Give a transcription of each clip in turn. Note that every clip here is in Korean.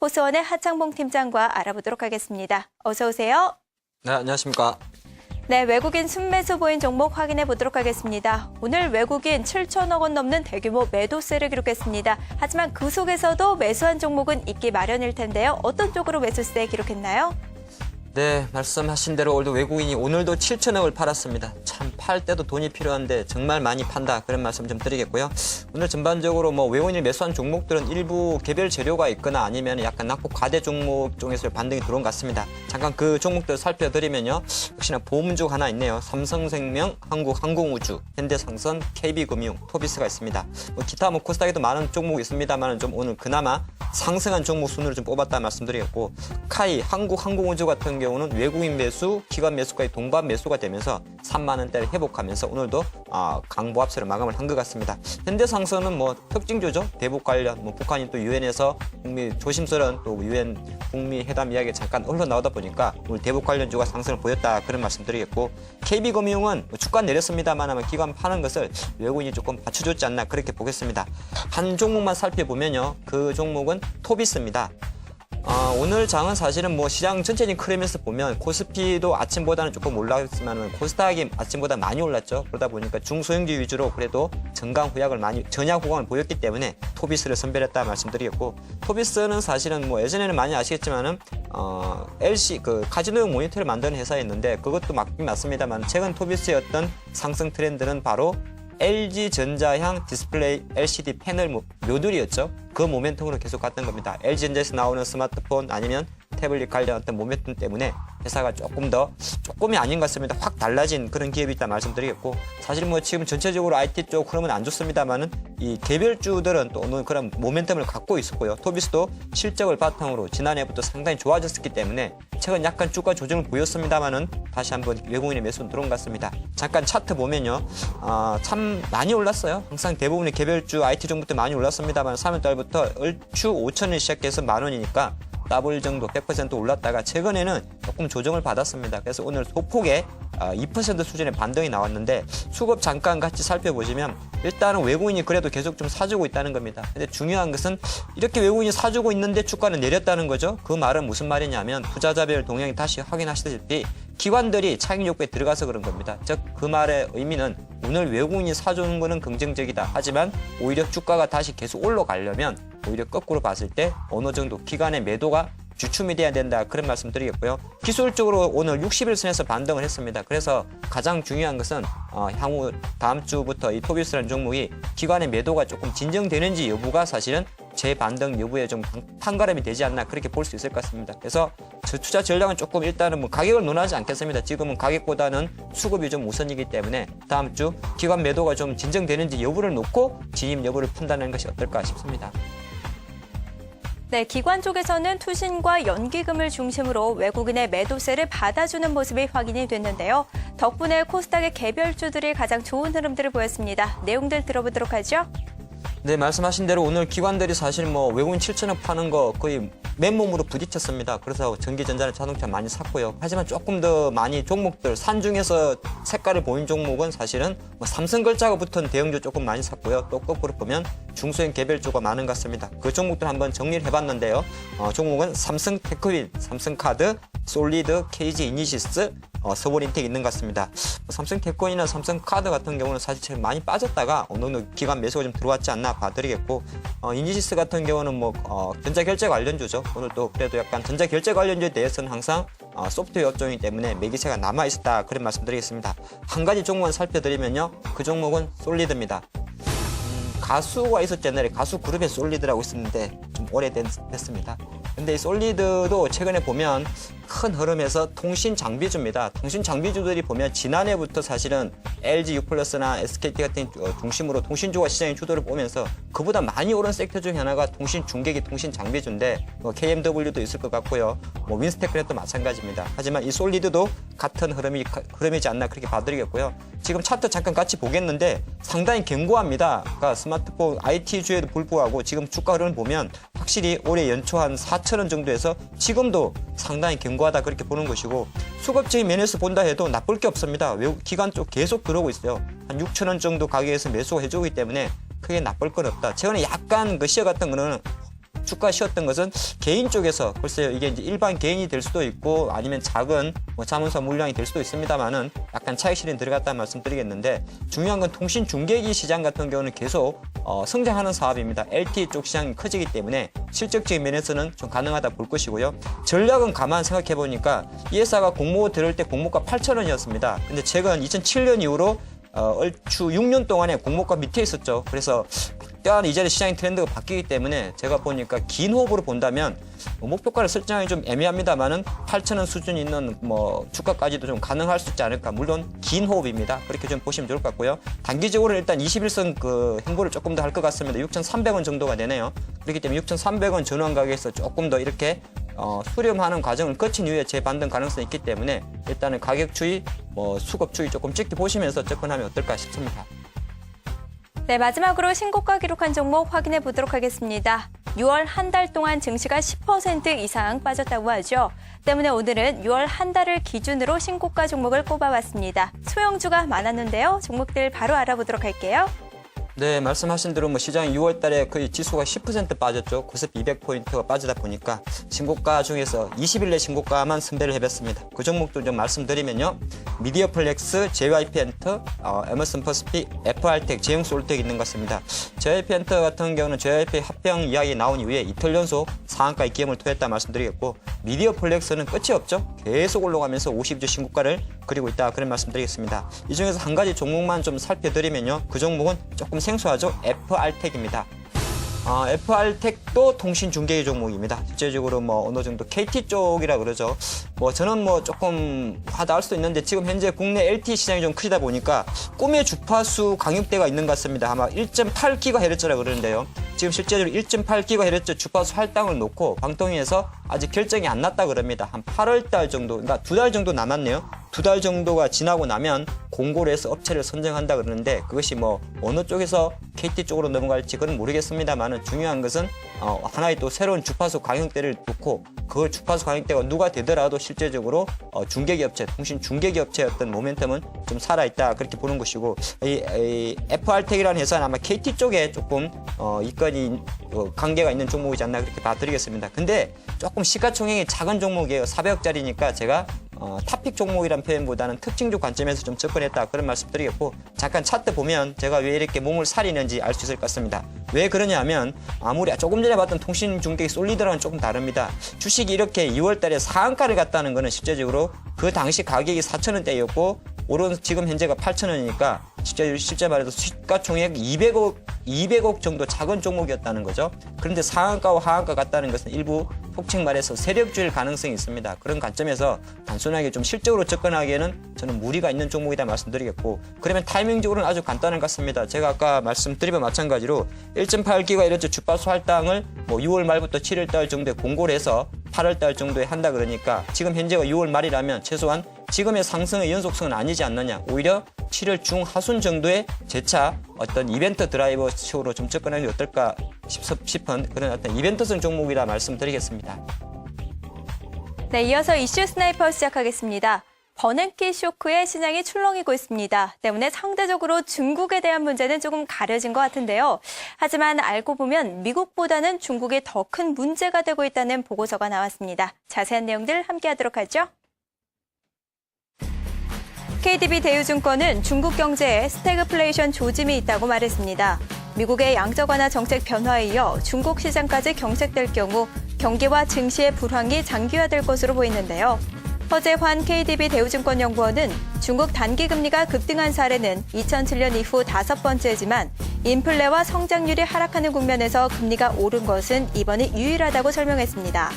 포스원의 하창봉 팀장과 알아보도록 하겠습니다. 어서 오세요. 네, 안녕하십니까. 네, 외국인 순매수 보인 종목 확인해 보도록 하겠습니다. 오늘 외국인 7천억 원 넘는 대규모 매도세를 기록했습니다. 하지만 그 속에서도 매수한 종목은 있기 마련일 텐데요. 어떤 쪽으로 매수세 기록했나요? 네, 말씀하신 대로 외국인이 오늘도 7천억을 팔았습니다. 참 팔 때도 돈이 필요한데 정말 많이 판다, 그런 말씀 좀 드리겠고요. 오늘 전반적으로 외국인이 매수한 종목들은 일부 개별 재료가 있거나 아니면 약간 낙폭 과대 종목 중에서 반등이 들어온 것 같습니다. 잠깐 그 종목들 살펴드리면요. 역시나 보험주 하나 있네요. 삼성생명, 한국항공우주, 현대상선, KB금융, 토비스가 있습니다. 기타 코스닥에도 많은 종목이 있습니다만 좀 오늘 그나마 상승한 종목 순으로 좀 뽑았다 말씀드리겠고, 카이, 한국항공우주 같은 경우는 외국인 매수, 기관 매수까지 동반 매수가 되면서 3만 원대를 회복하면서 오늘도 강보합세로 마감을 한 것 같습니다. 현대상선은 특징주죠. 대북 관련, 북한이 또 유엔에서 조심스러운 또 유엔 북미 회담 이야기가 잠깐 흘러나오다 보니까 오늘 대북 관련주가 상승을 보였다, 그런 말씀드리겠고, KB금융은 주가 내렸습니다만 기관 파는 것을 외국인이 조금 받쳐줬지 않나, 그렇게 보겠습니다. 한 종목만 살펴보면요. 그 종목은 토비스입니다. 오늘 장은 사실은 시장 전체적인 흐름에서 보면 코스피도 아침보다는 조금 올랐지만 코스닥이 아침보다 많이 올랐죠. 그러다 보니까 중소형주 위주로 그래도 전강 후강을 보였기 때문에 토비스를 선별했다 말씀드리겠고, 토비스는 사실은 예전에는 많이 아시겠지만은 LC 카지노용 모니터를 만드는 회사였는데 그것도 맞긴 맞습니다만 최근 토비스의 어떤 상승 트렌드는 바로 LG전자향 디스플레이 LCD 패널 모듈이었죠. 그 모멘텀으로 계속 갔던 겁니다. LG전자에서 나오는 스마트폰 아니면 태블릿 관련 어떤 모멘텀 때문에 회사가 조금이 아닌 것 같습니다. 확 달라진 그런 기업이 있다 말씀드리겠고, 사실 지금 전체적으로 IT 쪽 흐름은 안 좋습니다만은 이 개별주들은 또 오늘 그런 모멘텀을 갖고 있었고요. 토비스도 실적을 바탕으로 지난해부터 상당히 좋아졌기 때문에 최근 약간 주가 조정을 보였습니다만은 다시 한번 외국인의 매수는 들어온 것 같습니다. 잠깐 차트 보면요. 참 많이 올랐어요. 항상 대부분의 개별주 IT 종목들 많이 올랐습니다만 3월달부터 얼추 5천원 시작해서 만원이니까 더블 정도 100% 올랐다가 최근에는 조금 조정을 받았습니다. 그래서 오늘 소폭의 2% 수준의 반등이 나왔는데 수급 잠깐 같이 살펴보시면 일단은 외국인이 그래도 계속 좀 사주고 있다는 겁니다. 근데 중요한 것은 이렇게 외국인이 사주고 있는데 주가는 내렸다는 거죠. 그 말은 무슨 말이냐면 투자자별 동향이 다시 확인하시다시피 기관들이 차익 욕구에 들어가서 그런 겁니다. 즉 그 말의 의미는 오늘 외국인이 사주는 거는 긍정적이다. 하지만 오히려 주가가 다시 계속 올라가려면 오히려 거꾸로 봤을 때 어느 정도 기관의 매도가 주춤이 돼야 된다, 그런 말씀 드리겠고요. 기술적으로 오늘 60일선에서 반등을 했습니다. 그래서 가장 중요한 것은 향후 다음 주부터 이 토비스라는 종목이 기관의 매도가 조금 진정되는지 여부가 사실은 재반등 여부에 좀 판가름이 되지 않나, 그렇게 볼 수 있을 것 같습니다. 그래서 투자 전략은 조금 일단은 가격을 논하지 않겠습니다. 지금은 가격보다는 수급이 좀 우선이기 때문에 다음 주 기관 매도가 좀 진정되는지 여부를 놓고 진입 여부를 판단하는 것이 어떨까 싶습니다. 네, 기관 쪽에서는 투신과 연기금을 중심으로 외국인의 매도세를 받아주는 모습이 확인이 됐는데요. 덕분에 코스닥의 개별주들이 가장 좋은 흐름들을 보였습니다. 내용들 들어보도록 하죠. 네, 말씀하신 대로 오늘 기관들이 사실 외국인 7천억 파는 거 거의 맨몸으로 부딪혔습니다. 그래서 전기전자는 자동차 많이 샀고요. 하지만 조금 더 많이 종목들, 산 중에서 색깔을 보인 종목은 사실은 삼성글자가 붙은 대형주 조금 많이 샀고요. 또 거꾸로 보면 중소형 개별주가 많은 것 같습니다. 그 종목들 한번 정리를 해봤는데요. 종목은 삼성테크윈, 삼성카드, 솔리드, KG 이니시스, 서울인텍 있는 것 같습니다. 삼성테크윈이나 삼성카드 같은 경우는 사실 제일 많이 빠졌다가 어느 정도 기관 매수가 좀 들어왔지 않나 봐드리겠고, 이니시스 같은 경우는 전자결제 관련주죠. 오늘 또 그래도 약간 전자결제 관련주에 대해서는 항상 소프트웨어 업종이기 때문에 매기세가 남아있었다, 그런 말씀드리겠습니다. 한 가지 종목만 살펴드리면요. 그 종목은 솔리드입니다. 가수가 있었지 옛날에 가수 그룹의 솔리드라고 있었는데 좀 오래됐습니다. 근데 이 솔리드도 최근에 보면 큰 흐름에서 통신 장비주입니다. 통신 장비주들이 보면 지난해부터 사실은 LG U+나 SKT 같은 중심으로 통신주가 시장의 주도를 보면서 그보다 많이 오른 섹터 중 하나가 통신 중계기 통신 장비주인데 KMW도 있을 것 같고요. 윈스테크도 마찬가지입니다. 하지만 이 솔리드도 같은 흐름이지 않나, 그렇게 봐드리겠고요. 지금 차트 잠깐 같이 보겠는데 상당히 견고합니다. 그러니까 스마트폰 IT주에도 불구하고 지금 주가 흐름을 보면 확실히 올해 연초 한 4,000원 정도에서 지금도 상당히 견고하다, 그렇게 보는 것이고, 수급적인 면에서 본다 해도 나쁠 게 없습니다. 외국 기관 쪽 계속 들어오고 있어요. 한 6,000원 정도 가격에서 매수가 해주기 때문에 크게 나쁠 건 없다. 최근에 약간 시어 같은 거는 주가 쉬었던 것은 개인 쪽에서 글쎄요 이게 이제 일반 개인이 될 수도 있고 아니면 작은 뭐 자문사 물량이 될 수도 있습니다만은 약간 차익 실현 들어갔다는 말씀드리겠는데 중요한 건 통신 중계기 시장 같은 경우는 계속 성장하는 사업입니다. LTE 쪽 시장이 커지기 때문에 실적적인 면에서는 좀 가능하다 볼 것이고요. 전략은 가만 생각해 보니까 이 회사가 공모 들을 때 공모가 8,000원이었습니다. 근데 최근 2007년 이후로 얼추 6년 동안에 공모가 밑에 있었죠. 그래서 또한 이전에 시장의 트렌드가 바뀌기 때문에 제가 보니까 긴 호흡으로 본다면 목표가를 설정하기 좀 애매합니다만은 8,000원 수준이 있는 뭐 주가까지도 좀 가능할 수 있지 않을까. 물론 긴 호흡입니다. 그렇게 좀 보시면 좋을 것 같고요. 단기적으로는 일단 21선 그 행보를 조금 더 할 것 같습니다. 6,300원 정도가 되네요. 그렇기 때문에 6,300원 전환 가격에서 조금 더 이렇게 수렴하는 과정을 거친 이후에 재반등 가능성이 있기 때문에 일단은 가격 추이, 수급 추이 조금 지켜보시면서 접근하면 어떨까 싶습니다. 네, 마지막으로 신고가 기록한 종목 확인해 보도록 하겠습니다. 6월 한 달 동안 증시가 10% 이상 빠졌다고 하죠. 때문에 오늘은 6월 한 달을 기준으로 신고가 종목을 꼽아봤습니다. 소형주가 많았는데요. 종목들 바로 알아보도록 할게요. 네, 말씀하신 대로 시장이 6월 달에 거의 지수가 10% 빠졌죠. 고스피 200포인트가 빠지다 보니까 신고가 중에서 20일 내 신고가만 선배를 해봤습니다. 그 종목도 좀 말씀드리면요. 미디어플렉스, JYP엔터, 에머슨 퍼시픽, FR텍, 제형솔텍 있는 것 같습니다. JYP엔터 같은 경우는 JYP 합병 이야기 나온 이후에 이틀 연속 상한가의 기염을 토했다 말씀드리겠고 미디어플렉스는 끝이 없죠. 계속 올라가면서 52주 신고가를 그리고 있다 그런 말씀드리겠습니다. 이 중에서 한 가지 종목만 좀 살펴드리면요. 그 종목은 조금 생소하죠. FR텍입니다. FR텍도 통신 중개기 종목입니다. 실제적으로 어느 정도 KT 쪽이라 그러죠. 저는 조금 하다할 수도 있는데 지금 현재 국내 LTE 시장이 좀 크다 보니까 꿈의 주파수 강역대가 있는 것 같습니다. 아마 1.8GHz라 그러는데요. 지금 실제로 1.8GHz 주파수 할당을 놓고 방통위에서 아직 결정이 안 났다 그럽니다. 한 8월 달 정도, 그러니까 2달 정도 남았네요. 2달 정도가 지나고 나면 공고를 해서 업체를 선정한다 그러는데 그것이 어느 쪽에서 KT 쪽으로 넘어갈지 그건 모르겠습니다만 중요한 것은 하나의 또 새로운 주파수 강역대를 놓고 그 주파수 강역대가 누가 되더라도 실제적으로 중개기 업체, 통신 중개기 업체의 어떤 모멘텀은 좀 살아있다 그렇게 보는 것이고 이 FR텍이라는 회사는 아마 KT 쪽에 조금 이건이 관계가 있는 종목이지 않나 그렇게 봐드리겠습니다. 근데 조금 시가총액이 작은 종목이에요. 400억짜리니까 제가 탑픽 종목이란 표현보다는 특징적 관점에서 좀 접근했다 그런 말씀 드리겠고 잠깐 차트 보면 제가 왜 이렇게 몸을 사리는지 알 수 있을 것 같습니다. 왜 그러냐면 아무리 조금 전에 봤던 통신 중개기 솔리드랑은 조금 다릅니다. 주식이 이렇게 2월 달에 상한가를 갔다는 거는 실제적으로 그 당시 가격이 4,000원대였고 오른 지금 현재가 8,000원이니까 실제 말해서 시가총액 200억 정도 작은 종목이었다는 거죠. 그런데 상한가와 하한가 같다는 것은 일부 속칭 말해서 세력주일 가능성이 있습니다. 그런 관점에서 단순하게 좀 실적으로 접근하기에는 저는 무리가 있는 종목이다 말씀드리겠고 그러면 타이밍적으로는 아주 간단한 것 같습니다. 제가 아까 말씀드린 마찬가지로 1.8GHz 주파수 할당을 6월 말부터 7월 달 정도에 공고를 해서 8월 달 정도에 한다 그러니까 지금 현재가 6월 말이라면 최소한 지금의 상승의 연속성은 아니지 않느냐. 오히려 7월 중하순 정도에 재차 어떤 이벤트 드라이버 식으로 좀 접근하는 게 어떨까 싶은 그런 어떤 이벤트성 종목이라 말씀드리겠습니다. 네, 이어서 이슈 스나이퍼 시작하겠습니다. 버냉키 쇼크에 시장이 출렁이고 있습니다. 때문에 상대적으로 중국에 대한 문제는 조금 가려진 것 같은데요. 하지만 알고 보면 미국보다는 중국이 더 큰 문제가 되고 있다는 보고서가 나왔습니다. 자세한 내용들 함께하도록 하죠. KDB 대우증권은 중국 경제에 스태그플레이션 조짐이 있다고 말했습니다. 미국의 양적 완화 정책 변화에 이어 중국 시장까지 경색될 경우 경기와 증시의 불황이 장기화될 것으로 보이는데요. 허재환 KDB 대우증권연구원은 중국 단기금리가 급등한 사례는 2007년 이후 5번째지만 인플레와 성장률이 하락하는 국면에서 금리가 오른 것은 이번이 유일하다고 설명했습니다.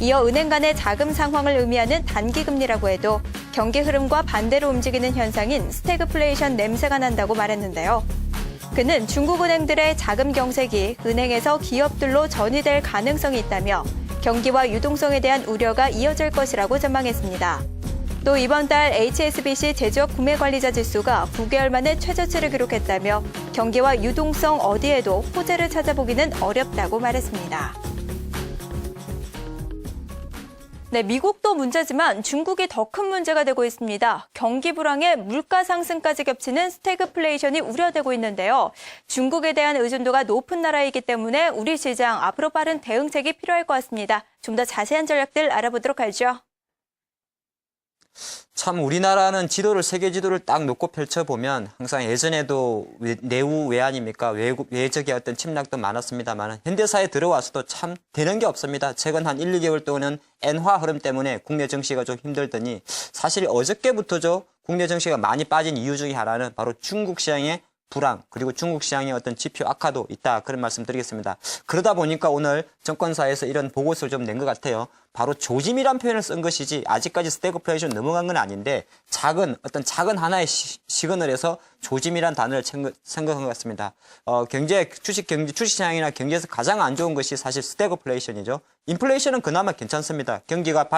이어 은행 간의 자금 상황을 의미하는 단기금리라고 해도 경기 흐름과 반대로 움직이는 현상인 스태그플레이션 냄새가 난다고 말했는데요. 그는 중국 은행들의 자금 경색이 은행에서 기업들로 전이될 가능성이 있다며 경기와 유동성에 대한 우려가 이어질 것이라고 전망했습니다. 또 이번 달 HSBC 제조업 구매 관리자 지수가 9개월 만에 최저치를 기록했다며 경기와 유동성 어디에도 호재를 찾아보기는 어렵다고 말했습니다. 네, 미국도 문제지만 중국이 더 큰 문제가 되고 있습니다. 경기 불황에 물가 상승까지 겹치는 스태그플레이션이 우려되고 있는데요. 중국에 대한 의존도가 높은 나라이기 때문에 우리 시장 앞으로 빠른 대응책이 필요할 것 같습니다. 좀 더 자세한 전략들 알아보도록 하죠. 참 우리나라는 세계 지도를 딱 놓고 펼쳐보면 항상 예전에도 내우 외 아닙니까? 외적의 어떤 침략도 많았습니다만 현대사에 들어와서도 참 되는 게 없습니다. 최근 한 1, 2개월 동안은 엔화 흐름 때문에 국내 증시가 좀 힘들더니 사실 어저께부터죠. 국내 증시가 많이 빠진 이유 중에 하나는 바로 중국 시장의 불황 그리고 중국 시장의 어떤 지표 악화도 있다 그런 말씀 드리겠습니다. 그러다 보니까 오늘 정권사에서 이런 보고서를 좀 낸 것 같아요. 바로 조짐이란 표현을 쓴 것이지 아직까지 스태그플레이션 넘어간 건 아닌데 작은 하나의 시그널에서 조짐이란 단어를 생각한 것 같습니다. 주식시장이나 경제에서 가장 안 좋은 것이 사실 스태그플레이션이죠. 인플레이션은 그나마 괜찮습니다. 경기가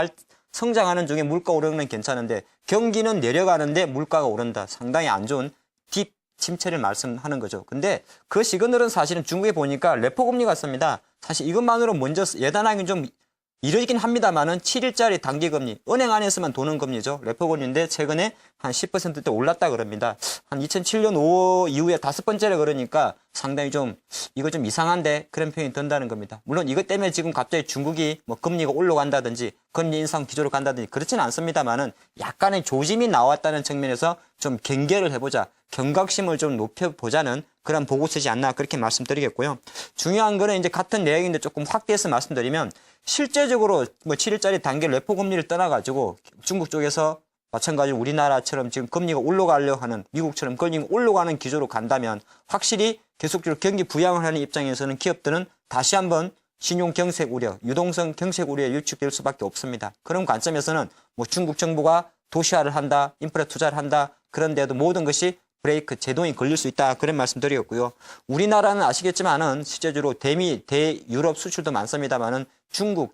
성장하는 중에 물가 오르는 건 괜찮은데 경기는 내려가는데 물가가 오른다. 상당히 안 좋은 딥 침체를 말씀하는 거죠. 근데 그 시그널은 사실은 중국에 보니까 레포 금리 같습니다. 사실 이것만으로 먼저 예단하기는 좀 이르긴 합니다만은 7일짜리 단기 금리, 은행 안에서만 도는 금리죠. 레포 금리인데 최근에 한 10%대 올랐다 그럽니다. 한 2007년 5월 이후에 5번째를 그러니까 상당히 이거 좀 이상한데 그런 표현이 든다는 겁니다. 물론 이것 때문에 지금 갑자기 중국이 뭐 금리가 올라간다든지 금리 인상 기조로 간다든지 그렇지는 않습니다만은 약간의 조짐이 나왔다는 측면에서 좀 경계를 해보자. 경각심을 좀 높여보자는 그런 보고서지 않나 그렇게 말씀드리겠고요. 중요한 거는 이제 같은 내용인데 조금 확대해서 말씀드리면 실제적으로 뭐 7일짜리 단기 레포 금리를 떠나가지고 중국 쪽에서 마찬가지로 우리나라처럼 지금 금리가 올라가려 하는 미국처럼 금리가 올라가는 기조로 간다면 확실히 계속적으로 경기 부양을 하는 입장에서는 기업들은 다시 한번 신용 경색 우려, 유동성 경색 우려에 위축될 수밖에 없습니다. 그런 관점에서는 뭐 중국 정부가 도시화를 한다, 인프라 투자를 한다, 그런데도 모든 것이 브레이크, 제동이 걸릴 수 있다. 그런 말씀 드리겠고요. 우리나라는 아시겠지만은 실제적으로 대유럽 수출도 많습니다만은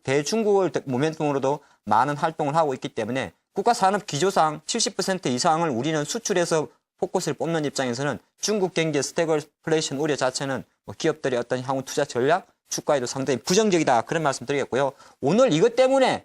대중국을 모멘텀으로도 많은 활동을 하고 있기 때문에 국가산업 기조상 70% 이상을 우리는 수출에서 포커스를 뽑는 입장에서는 중국 경기의 스태그플레이션 우려 자체는 뭐 기업들의 어떤 향후 투자 전략, 주가에도 상당히 부정적이다. 그런 말씀 드리겠고요. 오늘 이것 때문에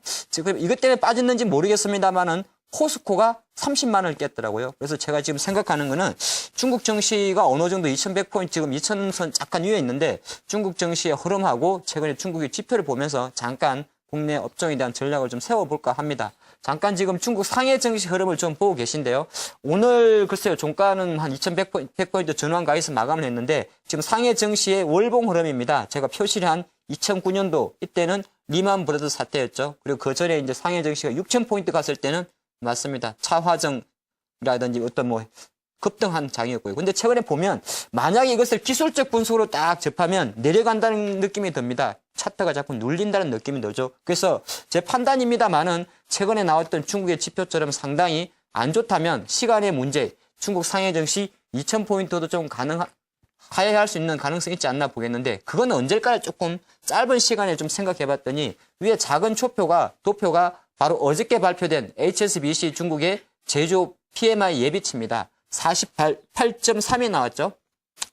빠졌는지 모르겠습니다만은 포스코가 30만 원을 깼더라고요. 그래서 제가 지금 생각하는 거는 중국 증시가 어느 정도 2100포인트 지금 2000선 약간 위에 있는데 중국 증시의 흐름하고 최근에 중국의 지표를 보면서 잠깐 국내 업종에 대한 전략을 좀 세워볼까 합니다. 잠깐 지금 중국 상해 증시 흐름을 좀 보고 계신데요. 오늘 글쎄요. 종가는 한 2100포인트 전환 가에서 마감을 했는데 지금 상해 증시의 월봉 흐름입니다. 제가 표시를 한 2009년도 이때는 리만 브러더스 사태였죠. 그리고 그 전에 이제 상해 증시가 6000포인트 갔을 때는 맞습니다. 차화정이라든지 어떤 뭐 급등한 장이었고요. 근데 최근에 보면 만약에 이것을 기술적 분석으로 딱 접하면 내려간다는 느낌이 듭니다. 차트가 자꾸 눌린다는 느낌이 들죠. 그래서 제 판단입니다만은 최근에 나왔던 중국의 지표처럼 상당히 안 좋다면 시간의 문제, 중국 상해 증시 2000포인트도 좀 하회할 수 있는 가능성이 있지 않나 보겠는데 그건 언제일까 조금 짧은 시간에 좀 생각해 봤더니 위에 작은 도표가 바로 어저께 발표된 HSBC 중국의 제조 PMI 예비치입니다. 48.3이 나왔죠.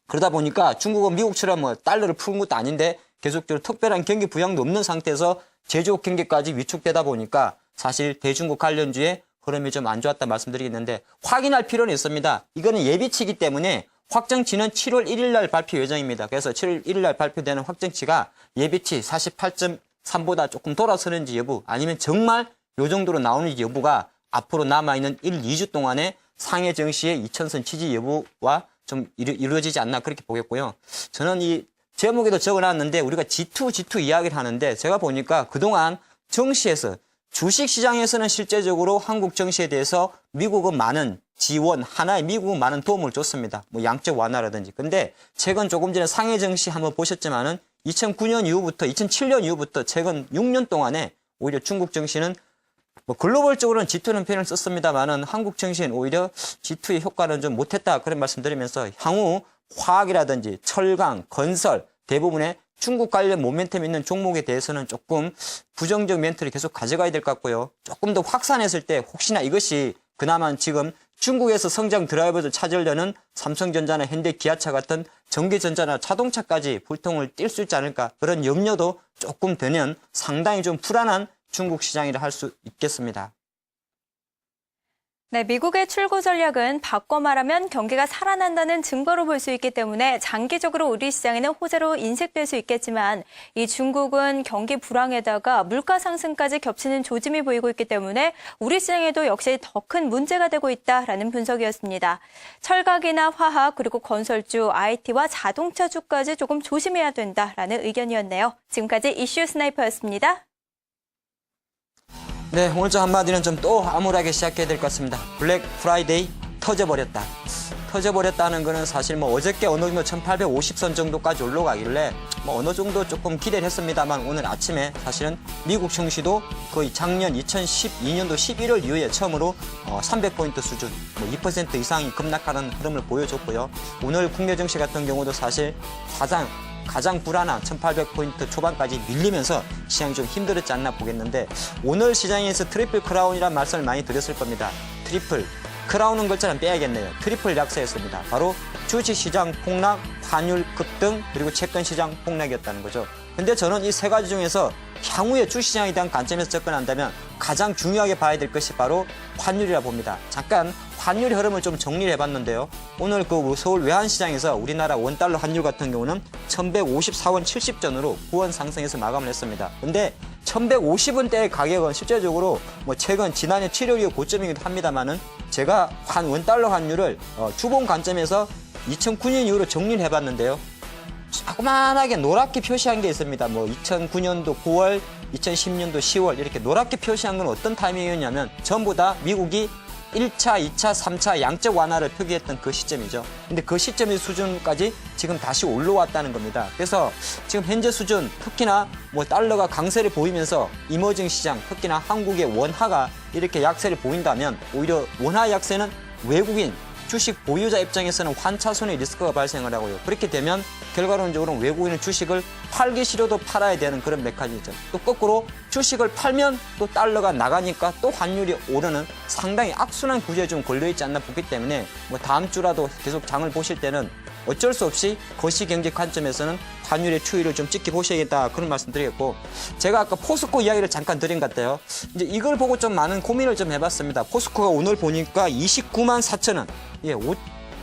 그러다 보니까 중국은 미국처럼 뭐 달러를 푸는 것도 아닌데 계속적으로 특별한 경기 부양도 없는 상태에서 제조 경기까지 위축되다 보니까 사실 대중국 관련주의 흐름이 좀 안 좋았다 말씀드리겠는데 확인할 필요는 있습니다. 이거는 예비치이기 때문에 확정치는 7월 1일 날 발표 예정입니다. 그래서 7월 1일 날 발표되는 확정치가 예비치 48.3보다 조금 돌아서는지 여부 아니면 정말 이 정도로 나오는지 여부가 앞으로 남아있는 1, 2주 동안에 상해 증시의 2000선 지지 여부와 좀 이루어지지 않나 그렇게 보겠고요. 저는 이 제목에도 적어놨는데 우리가 G2 이야기를 하는데 제가 보니까 그동안 정시에서 주식시장에서는 실제적으로 한국 정시에 대해서 미국은 많은 지원, 하나의 미국은 많은 도움을 줬습니다. 뭐 양적 완화라든지. 근데 최근 조금 전에 상해 증시 한번 보셨지만은 2009년 이후부터 2007년 이후부터 최근 6년 동안에 오히려 중국 증시는 뭐 글로벌적으로는 G2는 표현을 썼습니다만은 한국 증시는 오히려 G2의 효과는 좀 못했다 그런 말씀드리면서 향후 화학이라든지 철강, 건설 대부분의 중국 관련 모멘텀 있는 종목에 대해서는 조금 부정적 멘트를 계속 가져가야 될 것 같고요. 조금 더 확산했을 때 혹시나 이것이 그나마 지금 중국에서 성장 드라이버를 찾으려는 삼성전자나 현대, 기아차 같은 전기전자나 자동차까지 불통을 띌 수 있지 않을까 그런 염려도 조금 되는 상당히 좀 불안한 중국 시장이라 할 수 있겠습니다. 네, 미국의 출구 전략은 바꿔 말하면 경기가 살아난다는 증거로 볼 수 있기 때문에 장기적으로 우리 시장에는 호재로 인식될 수 있겠지만 이 중국은 경기 불황에다가 물가 상승까지 겹치는 조짐이 보이고 있기 때문에 우리 시장에도 역시 더 큰 문제가 되고 있다라는 분석이었습니다. 철강이나 화학 그리고 건설주, IT와 자동차주까지 조금 조심해야 된다라는 의견이었네요. 지금까지 이슈 스나이퍼였습니다. 네, 오늘 저 한마디는 좀 또 암울하게 시작해야 될 것 같습니다. 블랙 프라이데이 터져버렸다. 터져버렸다는 거는 사실 뭐 어저께 어느 정도 1850선 정도까지 올라가길래 뭐 어느 정도 조금 기대를 했습니다만 오늘 아침에 사실은 미국 증시도 거의 작년 2012년도 11월 이후에 처음으로 300포인트 수준, 뭐 2% 이상이 급락하는 흐름을 보여줬고요. 오늘 국내 증시 같은 경우도 사실 가장 불안한 1800포인트 초반까지 밀리면서 시장이 좀 힘들었지 않나 보겠는데 오늘 시장에서 트리플 크라운이라는 말씀을 많이 드렸을 겁니다. 트리플, 크라운은 글자는 빼야겠네요. 트리플 약세였습니다. 바로 주식시장 폭락, 환율 급등, 그리고 채권시장 폭락이었다는 거죠. 근데 저는 이 세 가지 중에서 향후에 주시장에 대한 관점에서 접근한다면 가장 중요하게 봐야 될 것이 바로 환율이라 봅니다. 잠깐 환율 흐름을 좀 정리를 해봤는데요. 오늘 그 서울 외환시장에서 우리나라 원달러 환율 같은 경우는 1154원 70전으로 9원 상승해서 마감을 했습니다. 근데 1150원대의 가격은 실제적으로 뭐 최근 지난해 7월 이후 고점이기도 합니다만은 제가 원달러 환율을 주봉 관점에서 2009년 이후로 정리를 해봤는데요. 조그만하게 노랗게 표시한 게 있습니다. 뭐 2009년도 9월, 2010년도 10월 이렇게 노랗게 표시한 건 어떤 타이밍이었냐면 전부 다 미국이 1차, 2차, 3차 양적 완화를 표기했던 그 시점이죠. 근데 그 시점의 수준까지 지금 다시 올라왔다는 겁니다. 그래서 지금 현재 수준, 특히나 뭐 달러가 강세를 보이면서 이머징 시장, 특히나 한국의 원화가 이렇게 약세를 보인다면 오히려 원화 약세는 외국인 주식 보유자 입장에서는 환차손의 리스크가 발생을 하고요. 그렇게 되면 결과론적으로 외국인은 주식을 팔기 싫어도 팔아야 되는 그런 메커니즘. 또 거꾸로 주식을 팔면 또 달러가 나가니까 또 환율이 오르는 상당히 악순환 구조에 좀 걸려있지 않나 보기 때문에 뭐 다음 주라도 계속 장을 보실 때는 어쩔 수 없이 거시경제 관점에서는 환율의 추이를 좀 지켜보셔야겠다 그런 말씀 드리겠고 제가 아까 포스코 이야기를 잠깐 드린 것 같아요. 이제 이걸 보고 좀 많은 고민을 좀 해봤습니다. 포스코가 오늘 보니까 29만 4천 원.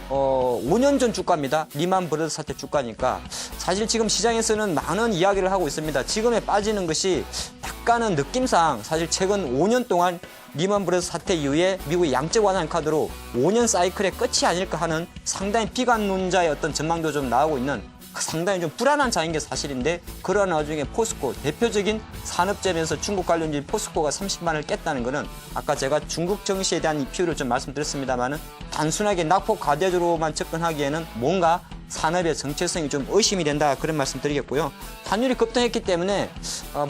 5년 전 주가입니다. 리만 브러더스 사태 주가니까 사실 지금 시장에서는 많은 이야기를 하고 있습니다. 지금에 빠지는 것이 약간은 느낌상 사실 최근 5년 동안 리만 브러더스 사태 이후에 미국의 양적 완화 카드로 5년 사이클의 끝이 아닐까 하는 상당히 비관론자의 어떤 전망도 좀 나오고 있는 상당히 좀 불안한 장인 게 사실인데 그러한 와중에 포스코 대표적인 산업재면서 중국 관련주인 포스코가 30만을 깼다는 것은 아까 제가 중국 증시에 대한 이슈를 좀 말씀드렸습니다만은 단순하게 낙폭 과대적으로만 접근하기에는 뭔가 산업의 정체성이 좀 의심이 된다 그런 말씀 드리겠고요. 환율이 급등했기 때문에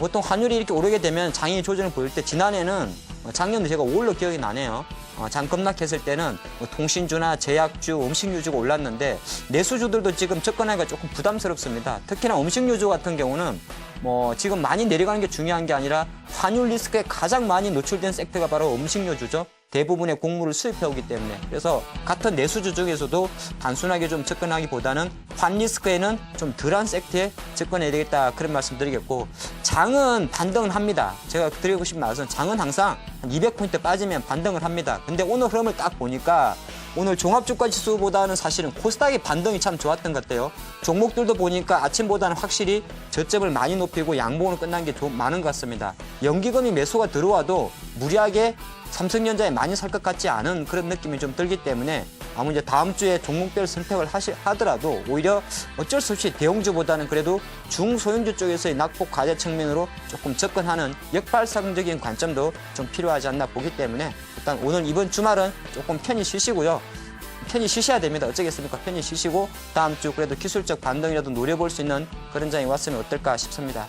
보통 환율이 이렇게 오르게 되면 장이 조정을 보일 때 지난해는 작년도 제가 올로 기억이 나네요. 장 급락했을 때는 통신주나 제약주, 음식료주가 올랐는데 내수주들도 지금 접근하기가 조금 부담스럽습니다. 특히나 음식료주 같은 경우는 뭐 지금 많이 내려가는 게 중요한 게 아니라 환율 리스크에 가장 많이 노출된 섹터가 바로 음식료주죠. 대부분의 곡물을 수입해오기 때문에 그래서 같은 내수주 중에서도 단순하게 좀 접근하기보다는 환 리스크에는 좀 덜한 섹터에 접근해야 되겠다 그런 말씀 드리겠고 장은 반등은 합니다. 제가 드리고 싶은 말씀은 장은 항상 한 200포인트 빠지면 반등을 합니다. 근데 오늘 흐름을 딱 보니까 오늘 종합주가지수보다는 사실은 코스닥의 반등이 참 좋았던 것 같아요. 종목들도 보니까 아침보다는 확실히 저점을 많이 높이고 양봉으로 끝난 게 많은 것 같습니다. 연기금이 매수가 들어와도 무리하게 삼성전자에 많이 살 것 같지 않은 그런 느낌이 좀 들기 때문에 아무 이제 다음 주에 종목별 선택을 하더라도 오히려 어쩔 수 없이 대형주보다는 그래도 중소형주 쪽에서의 낙폭 과대 측면으로 조금 접근하는 역발상적인 관점도 좀 필요하지 않나 보기 때문에 일단 오늘 이번 주말은 조금 편히 쉬시고요. 편히 쉬셔야 됩니다. 어쩌겠습니까? 편히 쉬시고 다음 주 그래도 기술적 반등이라도 노려볼 수 있는 그런 장이 왔으면 어떨까 싶습니다.